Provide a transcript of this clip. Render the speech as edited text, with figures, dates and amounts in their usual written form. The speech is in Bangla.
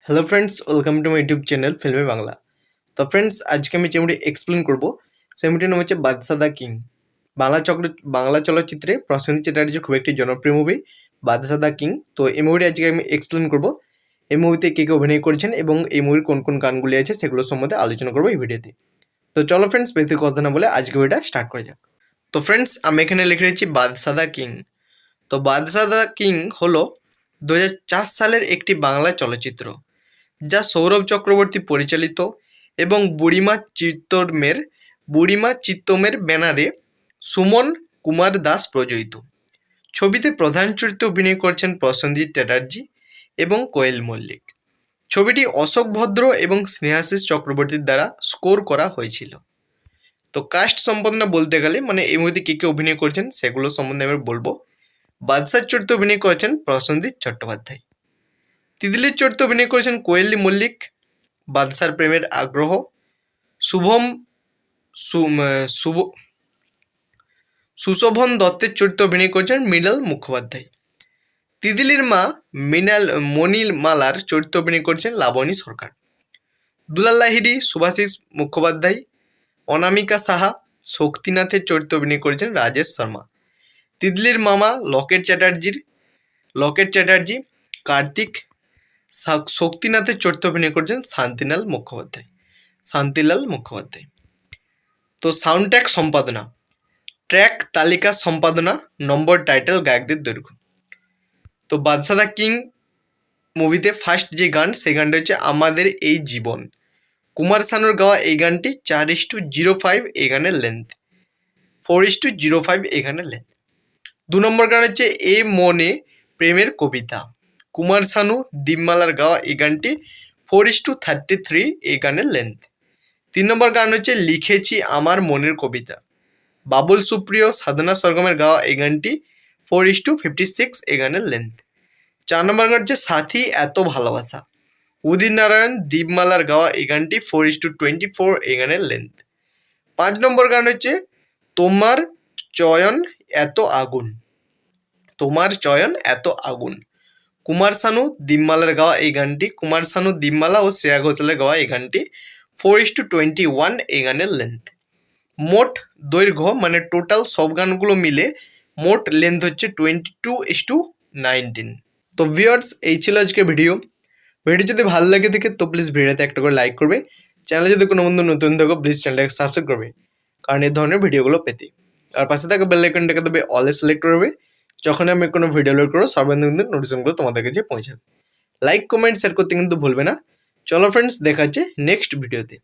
Hello friends, welcome to my YouTube channel ফিল্মে বাংলা। তো ফ্রেন্ডস, আজকে আমি যে মুভি এক্সপ্লেন করবো সেই মুভিটির নাম হচ্ছে বাদশা দ্য কিং। বাংলা চলচ্চিত্রে প্রসেনজিৎ চ্যাটার্জির খুব একটি জনপ্রিয় মুভি বাদশা দ্য কিং। তো এই মুভিটি আজকে আমি এক্সপ্লেন করবো। এই মুভিতে কে কে অভিনয় করেছেন এবং এই মুভির কোন কোন গানগুলি আছে সেগুলো সম্বন্ধে আলোচনা করবো এই ভিডিওতে। তো চলো ফ্রেন্ডস, বেশি কথা না বলে আজকে ভিডিওটা স্টার্ট করা যাক। তো ফ্রেন্ডস, আমি এখানে লিখে রেখেছি বাদশা দ্য কিং। তো বাদশা দ্য কিং হলো 2004 সালের একটি বাংলা চলচ্চিত্র, যা সৌরভ চক্রবর্তী পরিচালিত এবং বুড়িমা চিত্তমের ব্যানারে সুমন কুমার দাস প্রযোজিত। ছবিতে প্রধান চরিত্রে অভিনয় করেছেন প্রসেনজিৎ চ্যাটার্জি এবং কোয়েল মল্লিক। ছবিটি অশোক ভদ্র এবং স্নেহাশিস চক্রবর্তীর দ্বারা স্কোর করা হয়েছিল। তো কাস্ট সম্পাদনা বলতে গেলে মানে এই মুভিতে কে কে অভিনয় করেছেন সেগুলো সম্বন্ধে আমি বলবো। বাদশার চরিত্রে অভিনয় করেছেন প্রসেনজিৎ চট্টোপাধ্যায়। তিতলির চরিত্রে অভিনয় করেছেন কোয়েলি মল্লিক। বাদশার প্রেমের আগ্রহ সুশোভন দত্তের চরিত্রে অভিনয় করেছেন মৃণাল মুখোপাধ্যায়। তিতলির মা মণিমালার চরিত্রে অভিনয় করেছেন লাবণী সরকার। দুলাল লাহিড়ী শুভাশিস মুখোপাধ্যায়। অনামিকা সাহা শক্তিনাথের চরিত্রে অভিনয় করেছেন রাজেশ শর্মা। তিতলির মামা লকেট চ্যাটার্জি। কার্তিক। শক্তিনাথের চরিত্রে অভিনয় করেছেন শান্তিলাল মুখোপাধ্যায়। তো সাউন্ড ট্র্যাক সম্পাদনা, ট্র্যাক তালিকা সম্পাদনা, নম্বর, টাইটেল, গায়কদের দৈর্ঘ্য। তো বাদশা দ্য কিং মুভিতে ফার্স্ট যে গান সেই গানটা হচ্ছে আমাদের এই জীবন। কুমার শানুর গাওয়া এই গানটি 4:05 এই গানের লেন্থ, 4:05 এই গানের লেন্থ। 2 নম্বর গান হচ্ছে এ মনে প্রেমের কবিতা। কুমার শানু দীপমালার গাওয়া এই গানটি 4:33 এই গানের লেন্থ। 3 নম্বর গান হচ্ছে লিখেছি আমার মনের কবিতা। বাবুল সুপ্রিয় সাধনা সরগমের গাওয়া এই গানটি 4:56 এই গানের লেন্থ। 4 নম্বর গান হচ্ছে সাথী এত ভালোবাসা। উদিত নারায়ণ দীপমালার গাওয়া এই গানটি 4:24 এই গানের লেন্থ। 5 নম্বর গান হচ্ছে তোমার চয়ন এত আগুন। কুমার শানু দীপমালার গাওয়া এই গানটি, কুমার শানু দীপমালা ও শ্রেয়া ঘোষালের গাওয়া এই গানটি 4:21 এই গানের লেন্থ। মোট দৈর্ঘ্য মানে টোটাল সব গানগুলো মিলে মোট লেন্থ হচ্ছে 22:19। তো ভিউয়ার্স, এই ছিল আজকে ভিডিও যদি ভালো লাগে দেখে তো প্লিজ ভিডিওতে একটা করে লাইক করবে। চ্যানেলে যদি কোনো বন্ধু নতুন থাকো প্লিজ চ্যানেলটাকে সাবস্ক্রাইব করবে কারণ এই ধরনের ভিডিওগুলো পেতে। আর পাশে থাকা বেল আইকনটাকে দেবে অলে সিলেক্ট করবে, যখন আমি কোনো ভিডিও আপলোড করবো সর্বপ্রথম কিন্তু নোটিফিকেশনগুলো তোমাদের কাছে পৌঁছাবে। লাইক কমেন্ট শেয়ার করতে কিন্তু ভুলবে না। চলো ফ্রেন্ডস, দেখা হচ্ছে নেক্সট ভিডিওতে।